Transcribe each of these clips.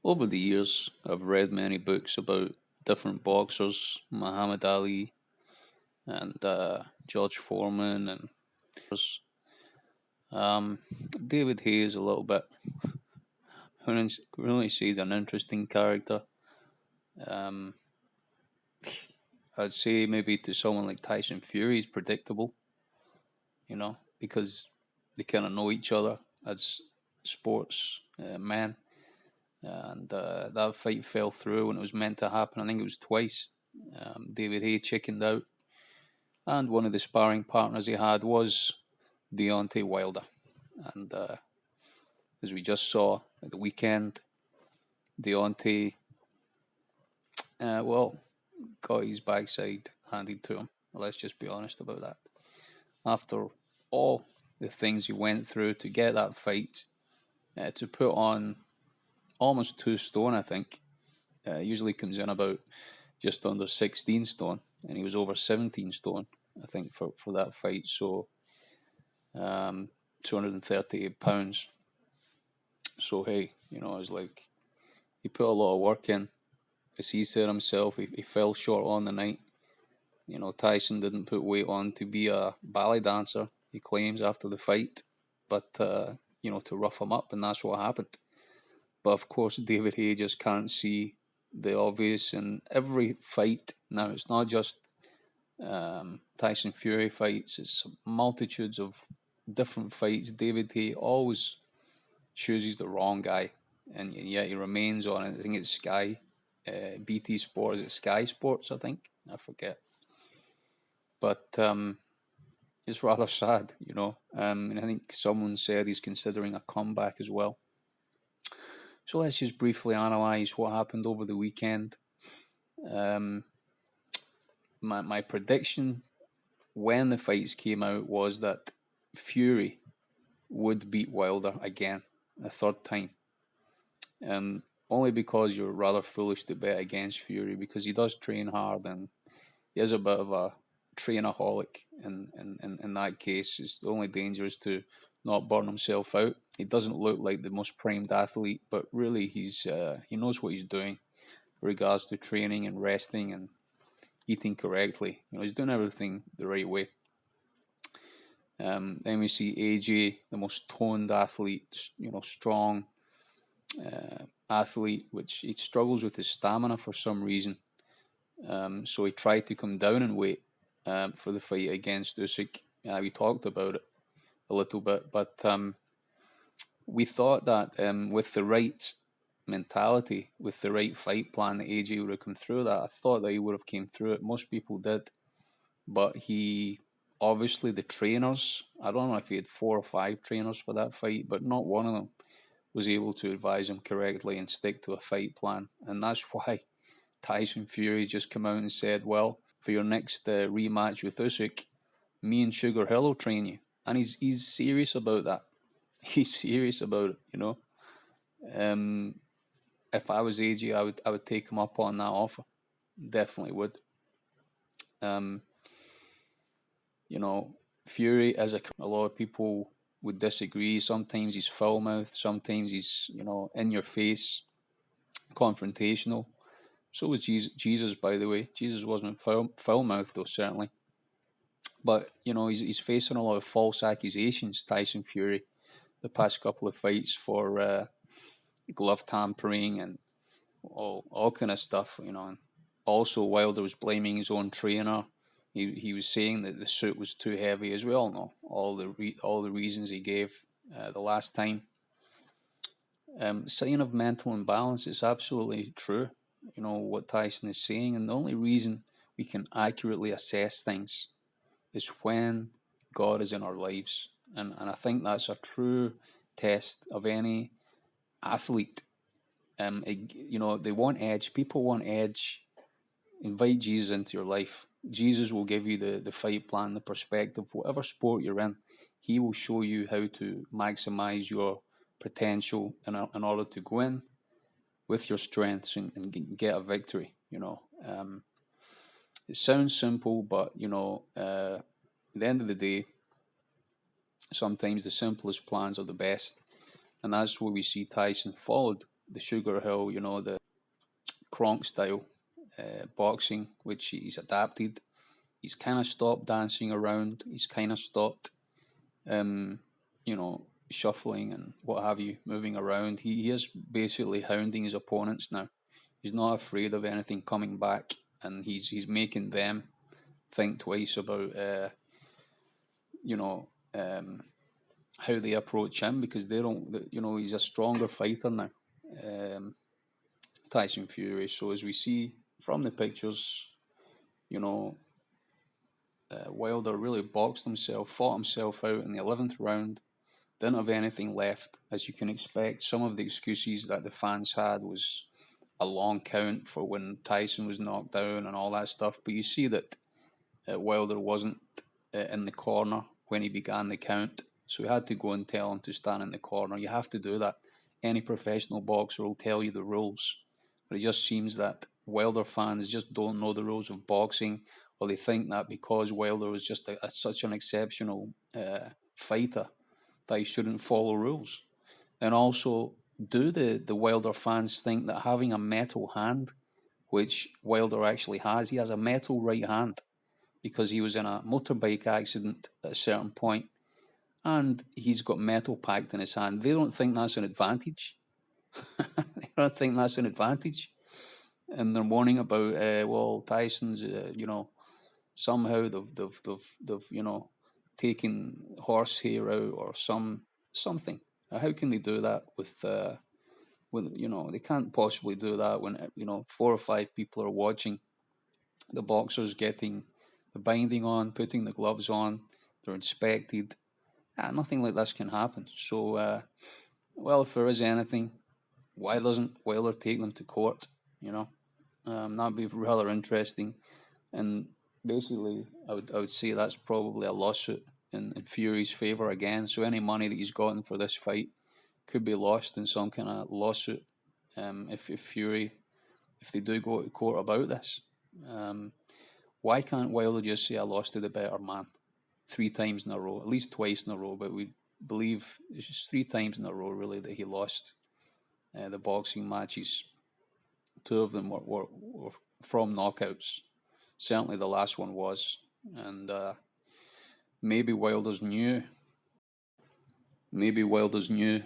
Over the years, I've read many books about different boxers, Muhammad Ali and George Foreman, and um, David Hayes a little bit. Wouldn't really say he's an interesting character. Um, I'd say maybe to someone like Tyson Fury, he's predictable, because they kind of know each other as sports men. And that fight fell through when it was meant to happen. I think it was twice. David Hay chickened out, and one of the sparring partners he had was Deontay Wilder. And as we just saw at the weekend, Deontay, got his backside handed to him. Let's just be honest about that. After all the things he went through to get that fight, to put on almost 2 stone, I think. Usually comes in about just under 16 stone, and he was over 17 stone, I think, for that fight. So 238 pounds. So hey, I was like, he put a lot of work in. As he said himself, he fell short on the night. Tyson didn't put weight on to be a ballet dancer, he claims after the fight, but to rough him up, and that's what happened. But of course, David Hay just can't see the obvious in every fight. Now, it's not just Tyson Fury fights, it's multitudes of different fights. David Hay always chooses the wrong guy, and yet he remains on it. I think it's Sky, BT Sports, is it Sky Sports, I think? I forget. But it's rather sad, and I think someone said he's considering a comeback as well. So let's just briefly analyse what happened over the weekend. My prediction when the fights came out was that Fury would beat Wilder again, a third time. Only because you're rather foolish to bet against Fury, because he does train hard and he is a bit of a trainaholic. In that case, the only danger is to not burn himself out. He doesn't look like the most primed athlete, but really he knows what he's doing in regards to training and resting and eating correctly. He's doing everything the right way. Then we see AJ, the most toned athlete, strong athlete, which he struggles with his stamina for some reason. So he tried to come down in weight for the fight against Usyk. We talked about it a little bit, but we thought that with the right mentality, with the right fight plan, that AJ would have come through that. I thought that he would have came through it. Most people did, but obviously the trainers, I don't know if he had 4 or 5 trainers for that fight, but not one of them was able to advise him correctly and stick to a fight plan. And that's why Tyson Fury just came out and said, well, for your next rematch with Usyk, me and Sugar Hill will train you. And he's serious about that. He's serious about it, If I was AJ, I would take him up on that offer. Definitely would. Fury, as a lot of people would disagree. Sometimes he's foul-mouthed, sometimes he's, in your face, confrontational. So was Jesus, by the way. Jesus wasn't foul-mouthed, though, certainly. But, he's facing a lot of false accusations, Tyson Fury, the past couple of fights for glove tampering and all kind of stuff, And also, Wilder was blaming his own trainer. He was saying that the suit was too heavy, as we all know. All the reasons he gave the last time. Sign of mental imbalance is absolutely true. What Tyson is saying, and the only reason we can accurately assess things is when God is in our lives, and I think that's a true test of any athlete. They want edge. People want edge. Invite Jesus into your life. Jesus will give you the fight plan, the perspective, whatever sport you're in. He will show you how to maximize your potential in order to go in with your strengths and get a victory. It sounds simple, but at the end of the day, sometimes the simplest plans are the best, and that's what we see Tyson followed the Sugar Hill, the Kronk style boxing, which he's adapted. He's kind of stopped dancing around. He's kind of stopped, um, shuffling and what have you, moving around. He is basically hounding his opponents now. He's not afraid of anything coming back, and he's making them think twice about, you know, um, how they approach him, because they don't, he's a stronger fighter now, um, Tyson Fury. So as we see from the pictures, you know, Wilder really boxed himself, fought himself out in the 11th round, didn't have anything left, as you can expect. Some of the excuses that the fans had was a long count for when Tyson was knocked down and all that stuff. But you see that Wilder wasn't in the corner when he began the count, so he had to go and tell him to stand in the corner. You have to do that. Any professional boxer will tell you the rules, but it just seems that Wilder fans just don't know the rules of boxing, or they think that because Wilder was just such an exceptional fighter that he shouldn't follow rules. And also, do the Wilder fans think that having a metal hand, which Wilder actually has, he has a metal right hand because he was in a motorbike accident at a certain point and he's got metal packed in his hand. They don't think that's an advantage. They don't think that's an advantage. And they're moaning about, well, Tyson's, somehow they've taken horsehair out or something. How can they do that they can't possibly do that when, 4 or 5 people are watching the boxers getting the binding on, putting the gloves on, they're inspected. Nothing like this can happen. So, well, if there is anything, why doesn't Wilder take them to court? That'd be rather interesting. And basically, I would say that's probably a lawsuit in Fury's favor again. So any money that he's gotten for this fight could be lost in some kind of lawsuit. If Fury, if they do go to court about this, why can't Wilder just say I lost to the better man 3 times in a row, at least twice in a row? But we believe it's just 3 times in a row really that he lost the boxing matches. 2 of them were from knockouts. Certainly the last one was, and maybe Wilder's new. Maybe Wilder's new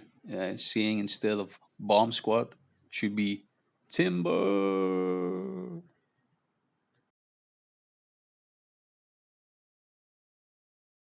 saying instead of bomb squad should be timber.